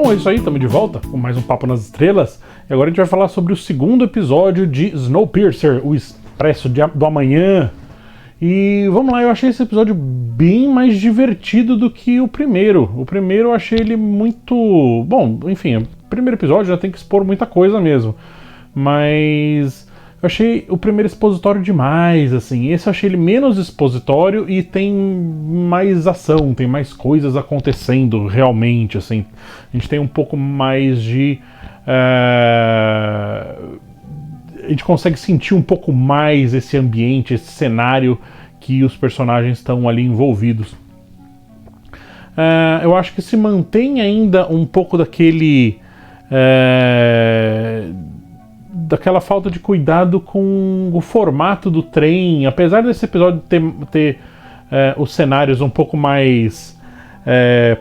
Bom, é isso aí, estamos de volta com mais um Papo nas Estrelas. E agora a gente vai falar sobre o segundo episódio de Snowpiercer, o Expresso do Amanhã. E vamos lá, eu achei esse episódio bem mais divertido do que o primeiro. O primeiro eu achei ele muito... Bom, enfim, o primeiro episódio já tem que expor muita coisa mesmo. Mas eu achei o primeiro expositório demais, assim. Esse eu achei ele menos expositório e tem mais ação, tem mais coisas acontecendo realmente, assim. A gente tem um pouco mais de... A gente consegue sentir um pouco mais esse ambiente, esse cenário que os personagens estão ali envolvidos. Eu acho que se mantém ainda um pouco daquela falta de cuidado com o formato do trem, apesar desse episódio ter os cenários um pouco mais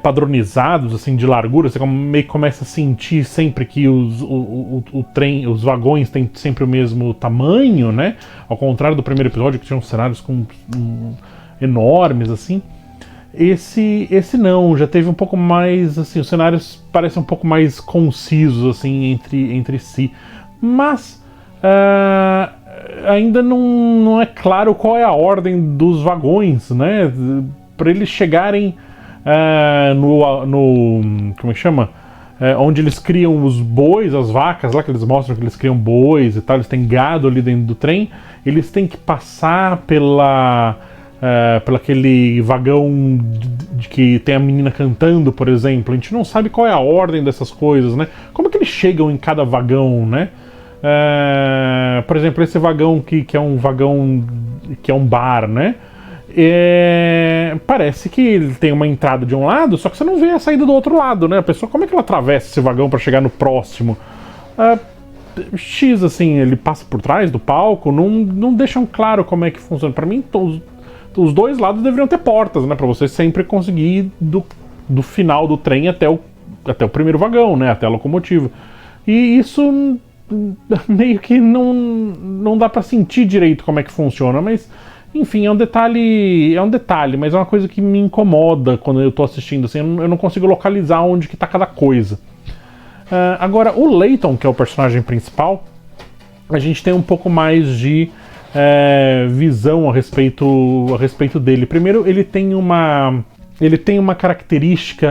padronizados, assim, de largura. Você meio que começa a sentir sempre que o trem, os vagões têm sempre o mesmo tamanho, né? Ao contrário do primeiro episódio, que tinha uns cenários enormes, assim. Esse não, já teve um pouco mais, assim, os cenários parecem um pouco mais concisos, assim, entre si. Mas ainda não é claro qual é a ordem dos vagões, né? Para eles chegarem como é que chama? Onde eles criam os bois, as vacas lá, que eles mostram que eles criam bois e tal, eles têm gado ali dentro do trem, eles têm que passar pela aquele vagão que tem a menina cantando, por exemplo. A gente não sabe qual é a ordem dessas coisas, né? Como é que eles chegam em cada vagão, né? Por exemplo, esse vagão que é um vagão que é um bar, né? Parece que ele tem uma entrada de um lado, só que você não vê a saída do outro lado, né? A pessoa, como é que ela atravessa esse vagão para chegar no próximo? X, assim, ele passa por trás do palco, não deixam claro como é que funciona. Para mim, os dois lados deveriam ter portas, né? Para você sempre conseguir ir do final do trem até o primeiro vagão, né? Até a locomotiva. E isso meio que não dá para sentir direito como é que funciona, mas... Enfim, é um detalhe, mas é uma coisa que me incomoda quando eu tô assistindo, assim, eu não consigo localizar onde que tá cada coisa. Agora, o Layton, que é o personagem principal, a gente tem um pouco mais de visão a respeito dele. Primeiro, ele tem uma característica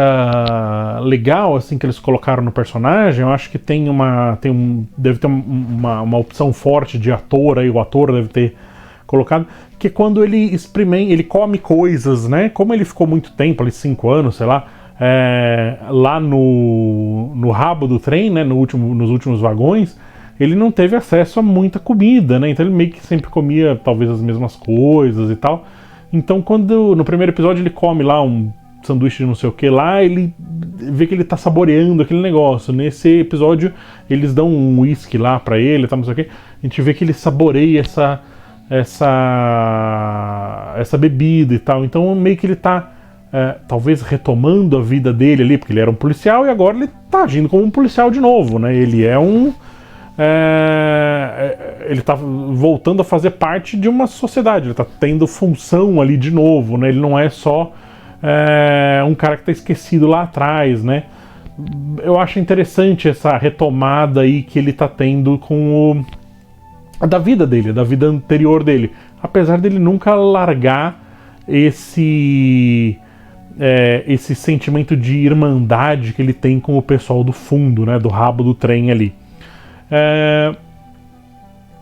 legal, assim, que eles colocaram no personagem. Eu acho que deve ter uma opção forte de ator aí, o ator deve ter colocado, que quando ele come coisas, né? Como ele ficou muito tempo, ali 5 anos, sei lá, lá no rabo do trem, né? Nos últimos vagões, ele não teve acesso a muita comida, né? Então ele meio que sempre comia talvez as mesmas coisas e tal. Então quando no primeiro episódio ele come lá um sanduíche de não sei o que lá, ele vê que ele tá saboreando aquele negócio. Nesse episódio eles dão um whisky lá pra ele, tá, não sei o que. A gente vê que ele saboreia essa bebida e tal. Então meio que ele tá talvez retomando a vida dele ali, porque ele era um policial e agora ele tá agindo como um policial de novo, né? Ele ele tá voltando a fazer parte de uma sociedade, ele tá tendo função ali de novo, né? Ele não é só um cara que tá esquecido lá atrás, né? Eu acho interessante essa retomada aí que ele tá tendo da vida dele, da vida anterior dele, apesar dele nunca largar esse sentimento de irmandade que ele tem com o pessoal do fundo, né, do rabo do trem ali.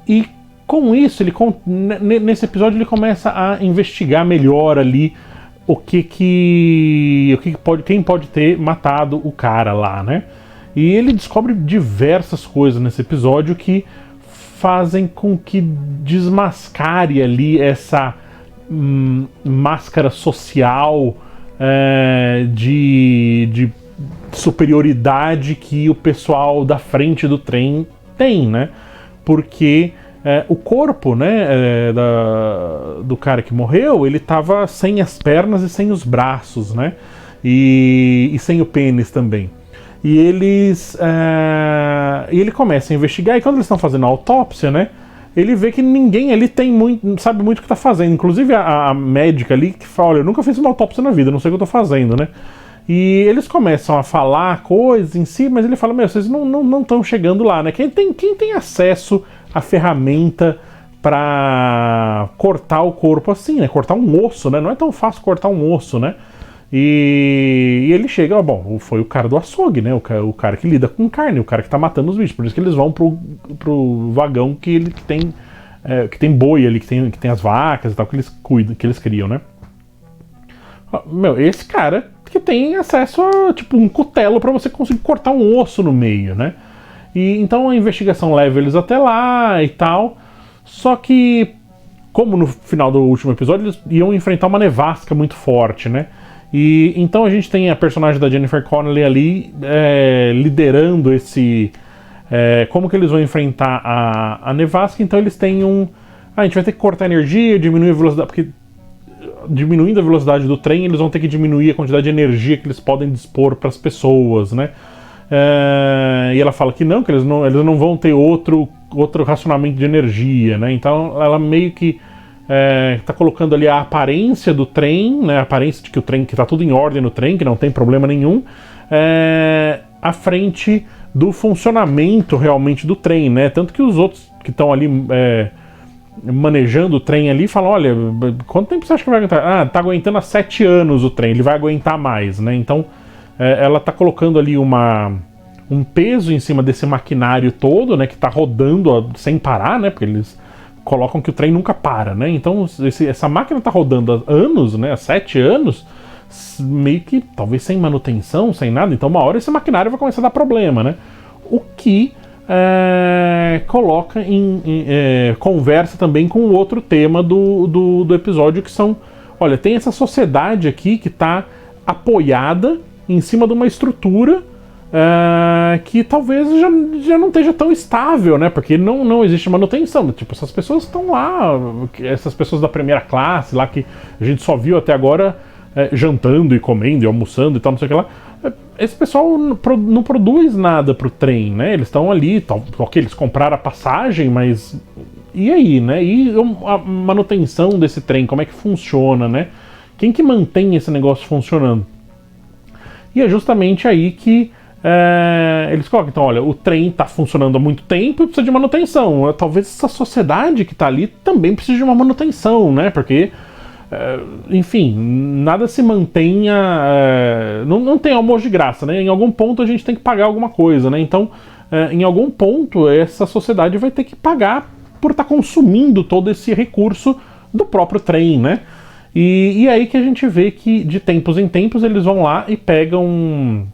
E com isso, nesse episódio ele começa a investigar melhor ali quem pode ter matado o cara lá, né? E ele descobre diversas coisas nesse episódio que fazem com que desmascare ali essa máscara social de superioridade que o pessoal da frente do trem tem, né? Porque o corpo, né, do cara que morreu, ele tava sem as pernas e sem os braços, né? E sem o pênis também. E ele começa a investigar, e quando eles estão fazendo a autópsia, né, ele vê que ninguém ali sabe muito o que está fazendo. Inclusive a médica ali que fala, olha, eu nunca fiz uma autópsia na vida, não sei o que eu estou fazendo, né? E eles começam a falar coisas em si, mas ele fala, meu, vocês não estão chegando lá, né? Quem tem acesso à ferramenta para cortar o corpo assim, né? Cortar um osso, né? Não é tão fácil cortar um osso, né? E ele chega, bom, foi o cara do açougue, né? O cara que lida com carne, o cara que tá matando os bichos. Por isso que eles vão pro vagão que tem boi ali, que tem as vacas e tal, que eles cuidam, que eles criam, né? Meu, esse cara que tem acesso a, tipo, um cutelo para você conseguir cortar um osso no meio, né? E então a investigação leva eles até lá e tal. Só que, como no final do último episódio, eles iam enfrentar uma nevasca muito forte, né? E então a gente tem a personagem da Jennifer Connelly ali liderando esse... como que eles vão enfrentar a nevasca. Então eles têm a gente vai ter que cortar a energia, diminuir a velocidade... Porque diminuindo a velocidade do trem, eles vão ter que diminuir a quantidade de energia que eles podem dispor para as pessoas, né? E ela fala que eles não vão ter outro racionamento de energia, né? Então ela meio que está colocando ali a aparência do trem, né? A aparência de que o trem, que está tudo em ordem no trem, que não tem problema nenhum, à frente do funcionamento realmente do trem, né? Tanto que os outros que estão ali manejando o trem ali falam, olha, quanto tempo você acha que vai aguentar? Tá aguentando há 7 anos o trem, ele vai aguentar mais, né? Então ela tá colocando ali um peso em cima desse maquinário todo, né, que tá rodando sem parar, né, porque eles colocam que o trem nunca para, né? Então essa máquina tá rodando há anos, né, há 7 anos, meio que talvez sem manutenção, sem nada. Então uma hora esse maquinário vai começar a dar problema, né? O que coloca conversa também com o outro tema do episódio, que são, olha, tem essa sociedade aqui que está apoiada em cima de uma estrutura que talvez já não esteja tão estável, né? Porque não existe manutenção. Tipo, essas pessoas estão lá, essas pessoas da primeira classe lá que a gente só viu até agora jantando e comendo e almoçando e tal, não sei o que lá. Esse pessoal não produz nada pro trem, né? Eles estão ali, ok, eles compraram a passagem, mas e aí, né? E a manutenção desse trem, como é que funciona, né? Quem que mantém esse negócio funcionando? E é justamente aí que eles colocam, então, olha, o trem está funcionando há muito tempo e precisa de manutenção. Talvez essa sociedade que está ali também precise de uma manutenção, né? Porque enfim, nada se mantenha, não tem almoço de graça, né? Em algum ponto a gente tem que pagar alguma coisa, né? Então, em algum ponto essa sociedade vai ter que pagar por estar consumindo todo esse recurso do próprio trem, né? E aí que a gente vê que de tempos em tempos eles vão lá e pegam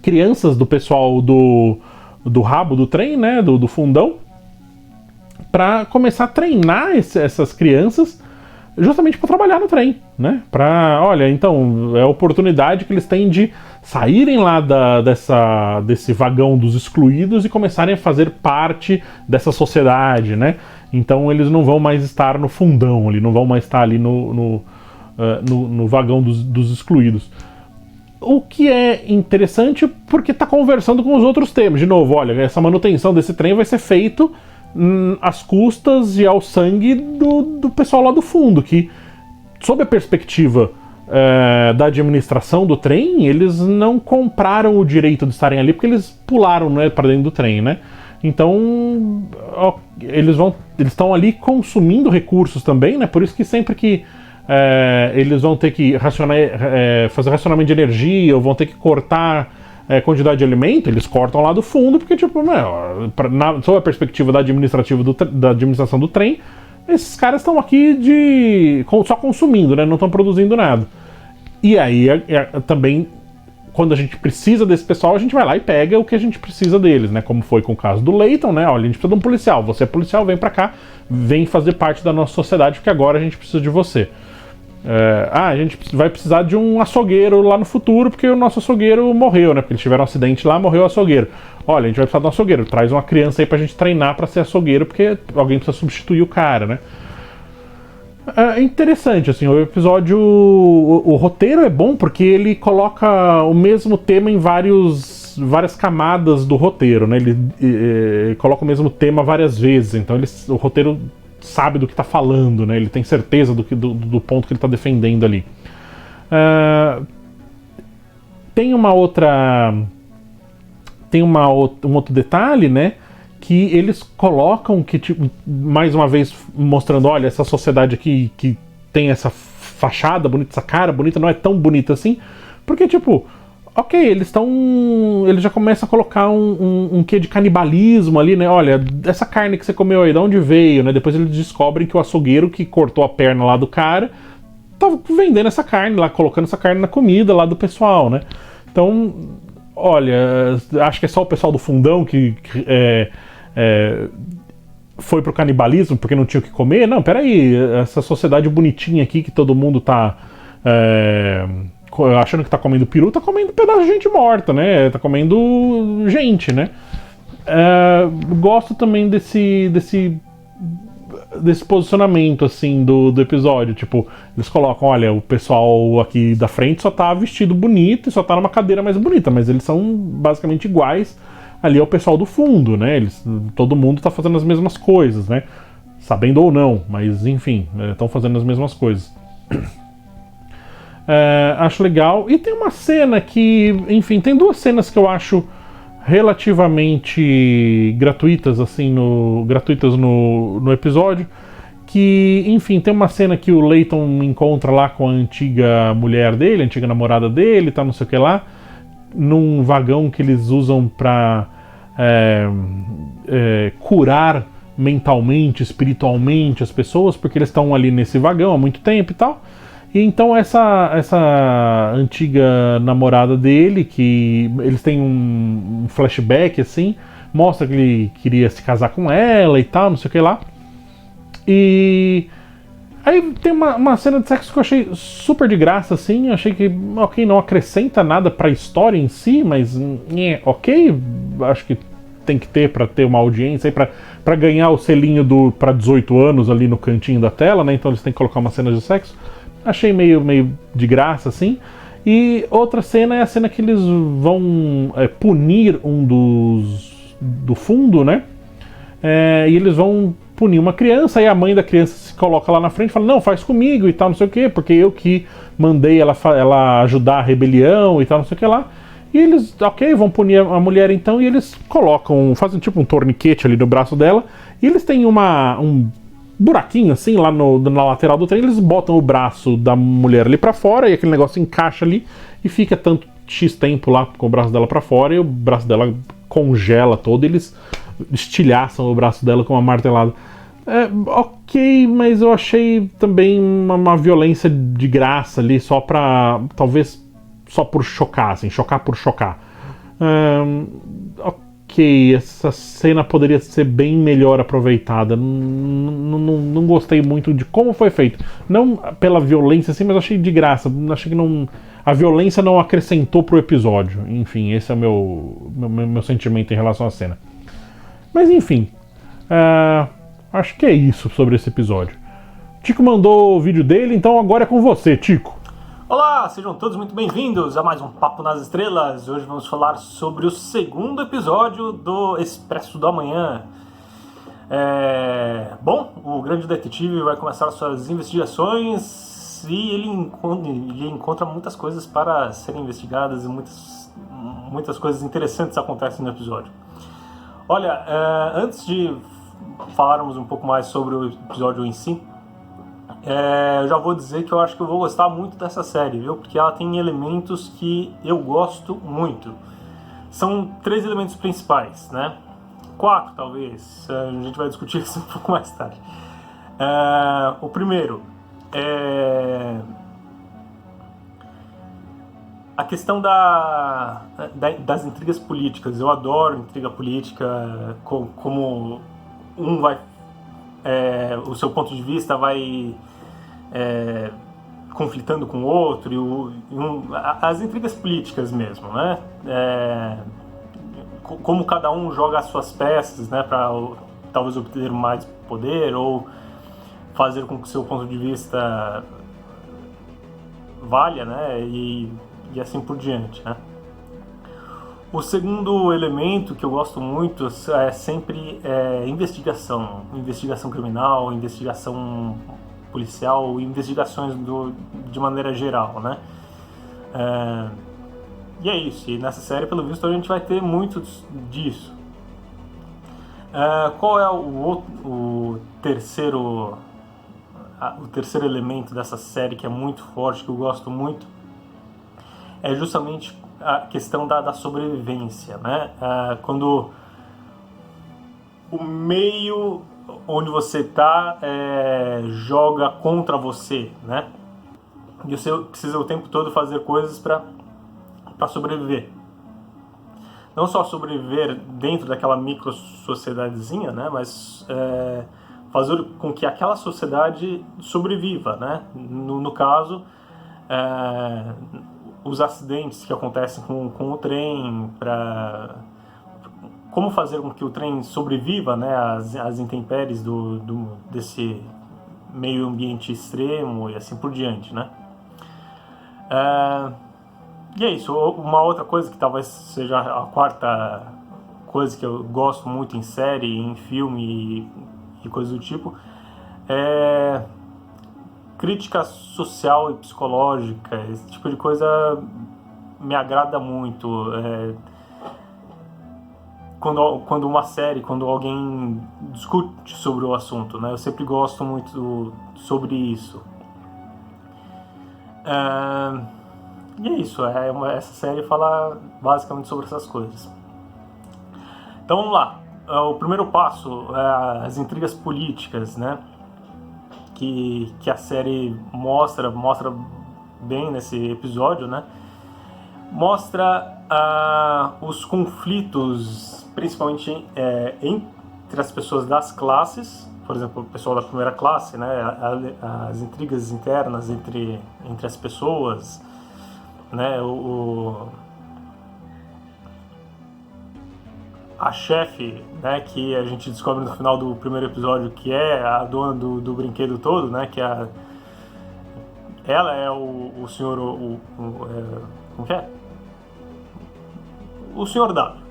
crianças do pessoal do rabo do trem, né? Do fundão, para começar a treinar essas crianças justamente para trabalhar no trem, né? Olha, então, é a oportunidade que eles têm de saírem lá desse vagão dos excluídos e começarem a fazer parte dessa sociedade, né? Então eles não vão mais estar no fundão, não vão mais estar ali no vagão dos excluídos. O que é interessante porque está conversando com os outros temas. De novo, olha, essa manutenção desse trem vai ser feito às custas e ao sangue do pessoal lá do fundo, que, sob a perspectiva da administração do trem, eles não compraram o direito de estarem ali porque eles pularam, né, para dentro do trem, né? Então, eles estão ali consumindo recursos também, né? Por isso que sempre que eles vão ter que fazer racionamento de energia ou vão ter que cortar quantidade de alimento, eles cortam lá do fundo, porque, tipo, sob a perspectiva da administração do trem, esses caras estão aqui só consumindo, né? Não estão produzindo nada. E aí, também, quando a gente precisa desse pessoal, a gente vai lá e pega o que a gente precisa deles, né? Como foi com o caso do Layton, né? Olha, a gente precisa de um policial. Você é policial, vem pra cá, vem fazer parte da nossa sociedade, porque agora a gente precisa de você. A gente vai precisar de um açougueiro lá no futuro, porque o nosso açougueiro morreu, né? Porque eles tiveram um acidente lá, morreu o açougueiro. Olha, a gente vai precisar de um açougueiro. Traz uma criança aí pra gente treinar pra ser açougueiro, porque alguém precisa substituir o cara, né? É interessante, assim, o episódio... O roteiro é bom porque ele coloca o mesmo tema em várias camadas do roteiro, né? Ele coloca o mesmo tema várias vezes, então o roteiro sabe do que está falando, né? Ele tem certeza do ponto que ele está defendendo ali. tem uma outra... Tem um outro detalhe, né? Que eles colocam que, tipo, mais uma vez mostrando, olha, essa sociedade aqui que tem essa fachada bonita, essa cara bonita, não é tão bonita assim, porque, tipo, ok, eles já começam a colocar um quê de canibalismo ali, né? Olha, essa carne que você comeu aí, de onde veio, né? Depois eles descobrem que o açougueiro que cortou a perna lá do cara tava vendendo essa carne lá, colocando essa carne na comida lá do pessoal, né? Então, olha, acho que é só o pessoal do fundão que foi pro canibalismo porque não tinha o que comer. Não, peraí, essa sociedade bonitinha aqui que todo mundo tá achando que tá comendo peru, tá comendo pedaço de gente morta, né? Tá comendo gente, né? Gosto também desse posicionamento, assim, do episódio. Tipo, eles colocam, olha, o pessoal aqui da frente só tá vestido bonito e só tá numa cadeira mais bonita, mas eles são basicamente iguais ali ao pessoal do fundo, né? Todo mundo tá fazendo as mesmas coisas, né? Sabendo ou não, mas enfim, estão fazendo as mesmas coisas. Acho legal. E tem uma cena que, enfim, tem duas cenas que eu acho relativamente gratuitas, assim, gratuitas no episódio. Que, enfim, tem uma cena que o Layton encontra lá com a antiga mulher dele, a antiga namorada dele, tá, não sei o que lá, num vagão que eles usam pra curar mentalmente, espiritualmente as pessoas, porque eles estão ali nesse vagão há muito tempo e tal. E então essa antiga namorada dele, que eles têm um flashback assim, mostra que ele queria se casar com ela e tal, não sei o que lá. E aí tem uma cena de sexo que eu achei super de graça, assim. Eu achei que, ok, não acrescenta nada pra história em si, mas ok, acho que tem que ter pra ter uma audiência, pra ganhar o selinho pra 18 anos ali no cantinho da tela, né? Então eles têm que colocar uma cena de sexo. Achei meio de graça, assim. E outra cena é a cena que eles vão punir um do fundo, né? E eles vão punir uma criança, e a mãe da criança se coloca lá na frente e fala, não, faz comigo e tal, não sei o que, porque eu que mandei ela ajudar a rebelião e tal, não sei o que lá. E eles, ok, vão punir a mulher então, e eles fazem tipo um torniquete ali no braço dela, e eles têm um buraquinho assim lá na lateral do trem, eles botam o braço da mulher ali pra fora, e aquele negócio encaixa ali, e fica tanto X tempo lá com o braço dela pra fora, e o braço dela congela todo, e eles estilhaçam o braço dela com uma martelada. Ok, mas eu achei também uma violência de graça ali, só pra, talvez, só por chocar, assim, chocar por chocar. Ok, essa cena poderia ser bem melhor aproveitada. Não gostei muito de como foi feito. Não pela violência, assim, mas achei de graça. Achei que a violência não acrescentou pro episódio. Enfim, esse é o meu sentimento em relação à cena. Mas enfim, acho que é isso sobre esse episódio. Tico mandou o vídeo dele, então agora é com você, Tico. Olá, sejam todos muito bem-vindos a mais um Papo nas Estrelas. Hoje vamos falar sobre o segundo episódio do Expresso do Amanhã. Bom, o grande detetive vai começar suas investigações e ele encontra muitas coisas para serem investigadas e muitas coisas interessantes acontecem no episódio. Olha, antes de falarmos um pouco mais sobre o episódio em si, eu já vou dizer que eu acho que eu vou gostar muito dessa série, viu? Porque ela tem elementos que eu gosto muito. São 3 elementos principais, né? 4, talvez. A gente vai discutir isso um pouco mais tarde. O primeiro é a questão das intrigas políticas. Eu adoro intriga política, como o seu ponto de vista vai conflitando com o outro, as intrigas políticas mesmo, né? Como cada um joga as suas peças, né, para talvez obter mais poder ou fazer com que o seu ponto de vista valha, né, e assim por diante, né? O segundo elemento que eu gosto muito é sempre investigação criminal, investigação policial, investigações de maneira geral, né? E é isso, e nessa série, pelo visto, a gente vai ter muito disso. Qual é o terceiro elemento dessa série que é muito forte, que eu gosto muito? É justamente a questão da sobrevivência, né? Quando o meio onde você está joga contra você, né? E você precisa o tempo todo fazer coisas para sobreviver. Não só sobreviver dentro daquela micro sociedadezinha, né? Mas fazer com que aquela sociedade sobreviva, né? No caso, os acidentes que acontecem com o trem, como fazer com que o trem sobreviva, né, às intempéries desse meio ambiente extremo e assim por diante, né? E é isso. Uma outra coisa que talvez seja a quarta coisa que eu gosto muito em série, em filme e coisas do tipo, é crítica social e psicológica. Esse tipo de coisa me agrada muito. Quando uma série, quando alguém discute sobre o assunto, né? Eu sempre gosto muito sobre isso. E é isso, essa série fala basicamente sobre essas coisas. Então vamos lá. O primeiro passo é as intrigas políticas, né? Que a série mostra bem nesse episódio, né? Mostra os conflitos, principalmente entre as pessoas das classes, por exemplo, o pessoal da primeira classe, né? As intrigas internas entre as pessoas, né? A chefe, né, que a gente descobre no final do primeiro episódio que é a dona do brinquedo todo, né, que ela é o senhor, como que é? O senhor W.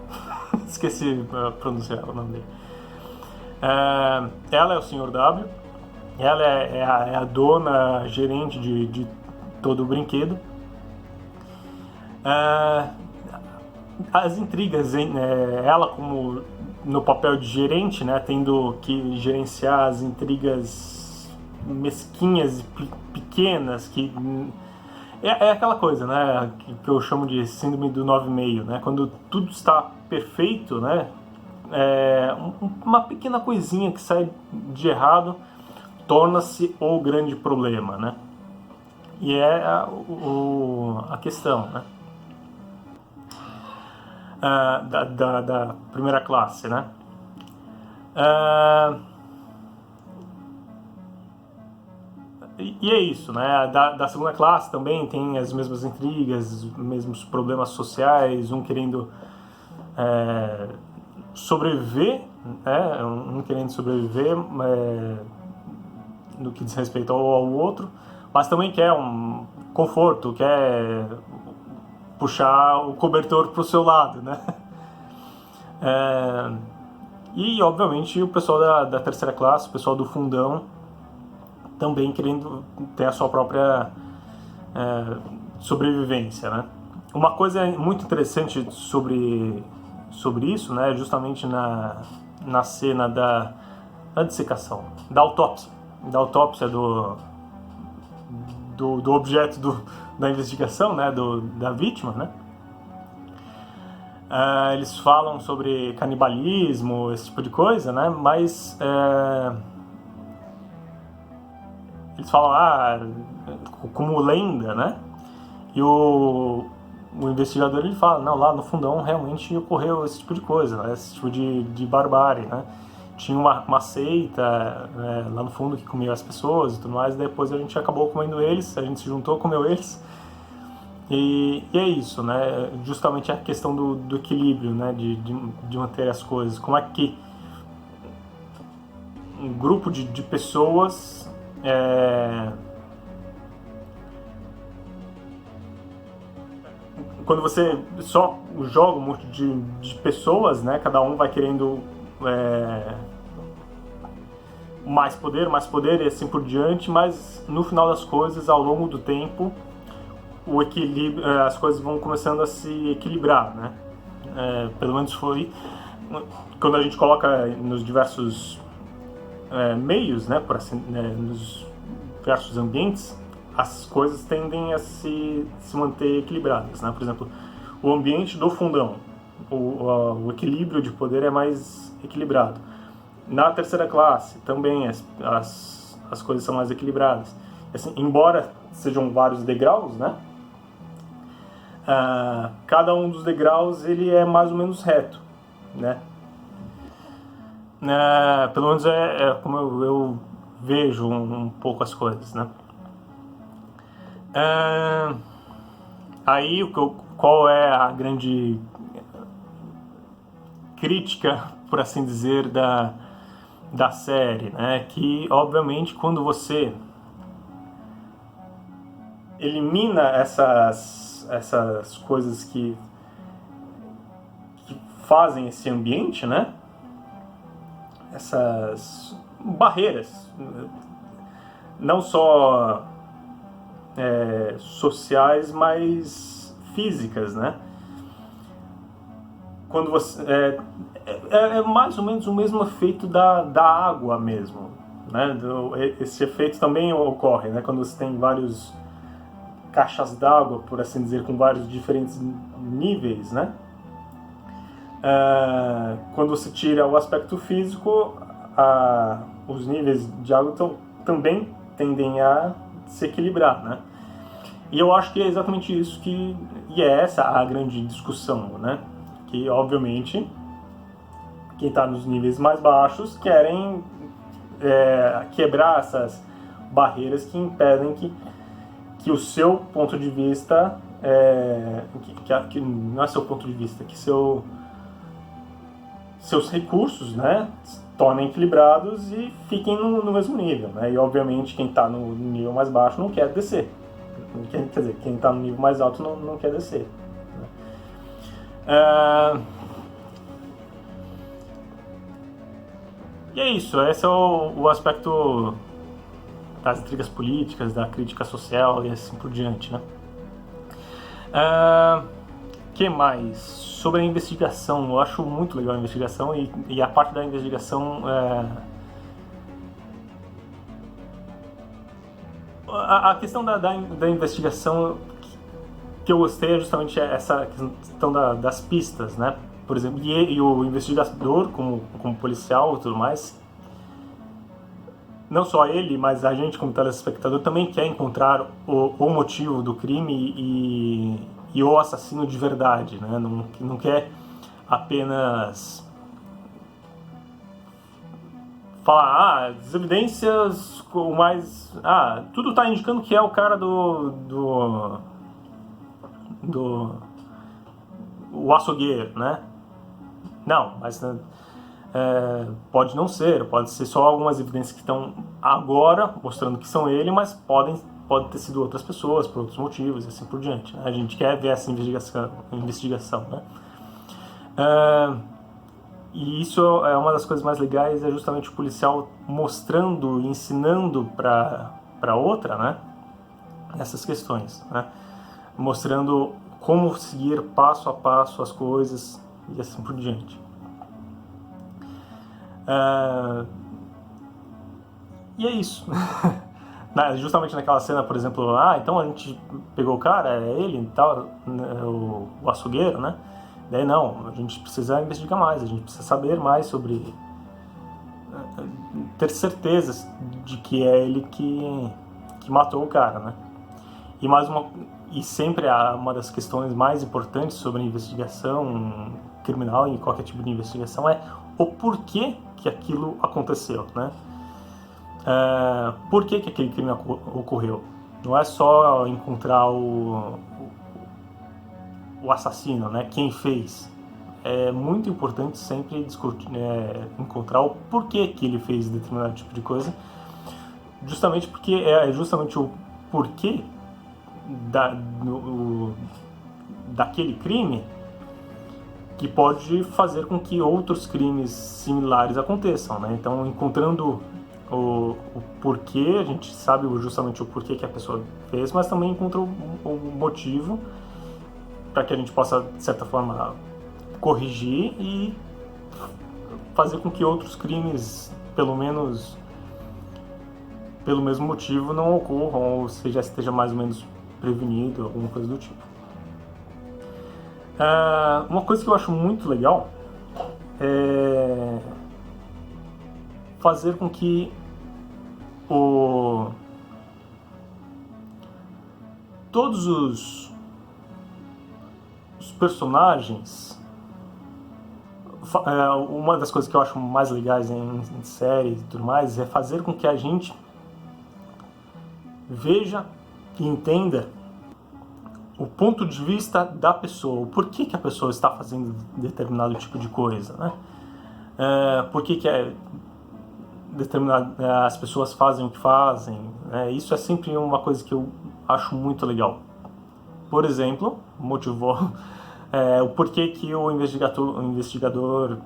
Esqueci de pronunciar o nome dele. Ela é o senhor W, ela é a dona, gerente de todo o brinquedo. As intrigas, ela como no papel de gerente, né, tendo que gerenciar as intrigas mesquinhas e pequenas, que é aquela coisa, né, que eu chamo de síndrome do 9,5, né, quando tudo está perfeito, né, uma pequena coisinha que sai de errado torna-se o grande problema, né, e é a questão, né. Da primeira classe, né? E é isso, né? Da segunda classe também tem as mesmas intrigas, os mesmos problemas sociais, um querendo sobreviver, né? Um querendo sobreviver no que diz respeito ao outro, mas também quer um conforto, quer puxar o cobertor para o seu lado, né? E, obviamente, o pessoal da terceira classe, o pessoal do fundão, também querendo ter a sua própria sobrevivência, né? Uma coisa muito interessante sobre isso, né? Justamente na cena da dissecação, da autópsia do objeto da investigação, né, da vítima, né? Eles falam sobre canibalismo, esse tipo de coisa, né? Mas eles falam como lenda, né? E o investigador ele fala, não, lá no fundão realmente ocorreu esse tipo de coisa, né? Esse tipo de barbárie, né? Tinha uma seita lá no fundo que comia as pessoas e tudo mais, e depois a gente acabou comendo eles, a gente se juntou, comeu eles, e é isso, né? Justamente a questão do equilíbrio, né? De manter as coisas, como é que um grupo de pessoas quando você só joga um monte de pessoas, né? Cada um vai querendo mais poder e assim por diante, mas no final das coisas, ao longo do tempo, o equilíbrio, as coisas vão começando a se equilibrar, né? Pelo menos foi quando a gente coloca nos diversos meios, né, por assim, nos diversos ambientes, as coisas tendem a se manter equilibradas, né? Por exemplo, o ambiente do fundão, o equilíbrio de poder é mais equilibrado. Na terceira classe também as coisas são mais equilibradas. Assim, embora sejam vários degraus, né? Cada um dos degraus ele é mais ou menos reto, né? Pelo menos como eu vejo um pouco as coisas, né? Aí qual é a grande crítica, por assim dizer, da série, né? Que obviamente quando você elimina essas coisas que fazem esse ambiente, né? Essas barreiras, não só sociais, mas físicas, né? Quando você é mais ou menos o mesmo efeito da água mesmo, né? Esse efeito também ocorre, né? Quando você tem vários caixas d'água, por assim dizer, com vários diferentes níveis, né? Quando você tira o aspecto físico, os níveis de água também tendem a se equilibrar, né? E eu acho que é exatamente isso e é essa a grande discussão, né? Que, obviamente, quem está nos níveis mais baixos querem quebrar essas barreiras que impedem que o seu ponto de vista, que não é seu ponto de vista, que seus recursos, né, se tornem equilibrados e fiquem no mesmo nível, né? E obviamente quem está no nível mais baixo não quer descer, quer dizer, quem está no nível mais alto não quer descer, né? E é isso, esse é o aspecto das intrigas políticas, da crítica social e assim por diante, né? Que mais? Sobre a investigação, eu acho muito legal a investigação e a parte da investigação a questão da investigação que eu gostei é justamente essa questão das pistas, né? Por exemplo, e o investigador como policial e tudo mais, não só ele, mas a gente como telespectador também quer encontrar o motivo do crime e o assassino de verdade, né? Não quer apenas falar, as evidências tudo está indicando que é o cara o açougueiro, né? Não, mas pode não ser, pode ser só algumas evidências que estão agora mostrando que são ele, mas pode ter sido outras pessoas por outros motivos e assim por diante, né? A gente quer ver essa investigação, né? E isso é uma das coisas mais legais, é justamente o policial mostrando, ensinando para outra, né? Essas questões, né? Mostrando como seguir passo a passo as coisas e assim por diante. E é isso. Justamente naquela cena, por exemplo, então a gente pegou o cara, é ele e tal, o açougueiro, né? Daí não, a gente precisa investigar mais, a gente precisa saber mais sobre... ter certeza de que é ele que matou o cara, né? E sempre uma das questões mais importantes sobre a investigação criminal e qualquer tipo de investigação é o porquê que aquilo aconteceu, né? Por que aquele crime ocorreu? Não é só encontrar o assassino, né? Quem fez. É muito importante sempre encontrar o porquê que ele fez determinado tipo de coisa, justamente porque é justamente o porquê daquele crime que pode fazer com que outros crimes similares aconteçam, né? Então, encontrando o porquê, a gente sabe justamente o porquê que a pessoa fez, mas também encontra o motivo para que a gente possa, de certa forma, corrigir e fazer com que outros crimes, pelo menos pelo mesmo motivo, não ocorram, ou seja, esteja mais ou menos prevenido, alguma coisa do tipo. Uma coisa que eu acho muito legal é fazer com que todos os personagens, uma das coisas que eu acho mais legais em séries e tudo mais, é fazer com que a gente veja e entenda o ponto de vista da pessoa, o porquê que a pessoa está fazendo determinado tipo de coisa, né? Por que as pessoas fazem o que fazem, né? Isso é sempre uma coisa que eu acho muito legal. Por exemplo, motivou o porquê que o investigador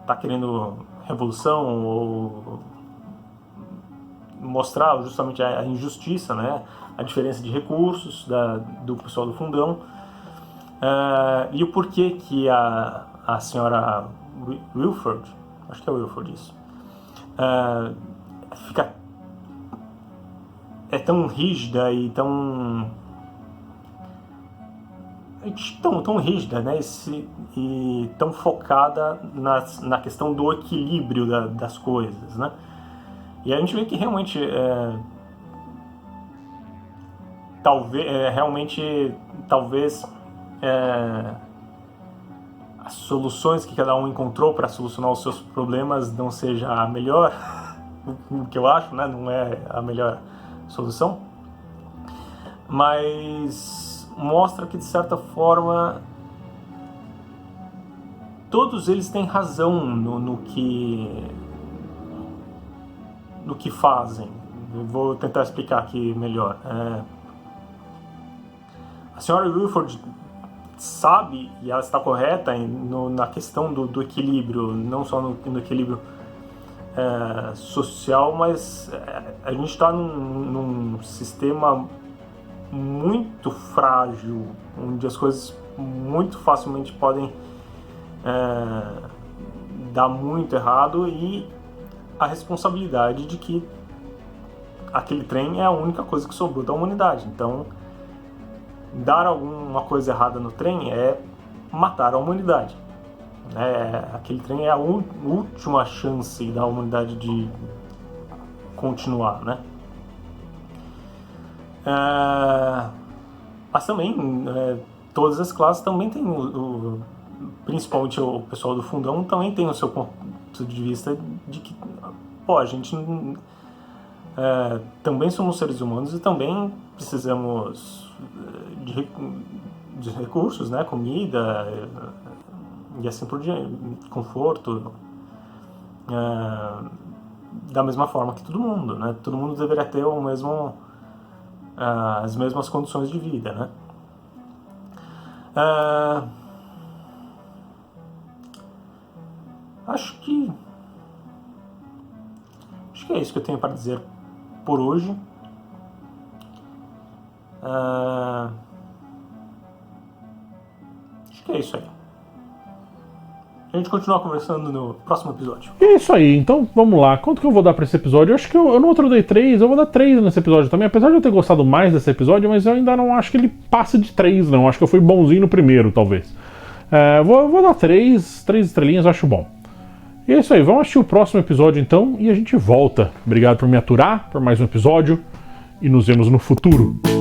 está querendo revolução, ou mostrar justamente a injustiça, né? A diferença de recursos do pessoal do fundão, e o porquê que a senhora Wilford, acho que é Wilford isso, é tão rígida e tão rígida, né? E tão focada na questão do equilíbrio das coisas, né? E a gente vê que realmente talvez as soluções que cada um encontrou para solucionar os seus problemas não seja a melhor, o que eu acho, né? Não é a melhor solução, mas mostra que, de certa forma, todos eles têm razão no que fazem. Eu vou tentar explicar aqui melhor. A senhora Wilford sabe, e ela está correta na questão do equilíbrio, não só no equilíbrio social, mas a gente está num sistema muito frágil, onde as coisas muito facilmente podem dar muito errado, e a responsabilidade de que aquele trem é a única coisa que sobrou da humanidade. Então, dar alguma coisa errada no trem é matar a humanidade. Aquele trem é a última chance da humanidade de continuar, né? Mas também, todas as classes também têm, principalmente o pessoal do fundão, também tem o seu ponto de vista de que, a gente também somos seres humanos e também precisamos de recursos, né? Comida e assim por diante, conforto, da mesma forma que todo mundo, né? Todo mundo deveria ter as mesmas condições de vida, né? Acho que é isso que eu tenho para dizer por hoje. Acho que é isso aí. A gente continua conversando no próximo episódio. É isso aí, então vamos lá. Quanto que eu vou dar pra esse episódio? Eu acho que eu no outro dei 3, eu vou dar 3 nesse episódio também. Apesar de eu ter gostado mais desse episódio, mas eu ainda não acho que ele passe de 3, não. Acho que eu fui bonzinho no primeiro, talvez. Vou dar 3 estrelinhas, eu acho bom. E é isso aí, vamos assistir o próximo episódio então e a gente volta. Obrigado por me aturar por mais um episódio e nos vemos no futuro.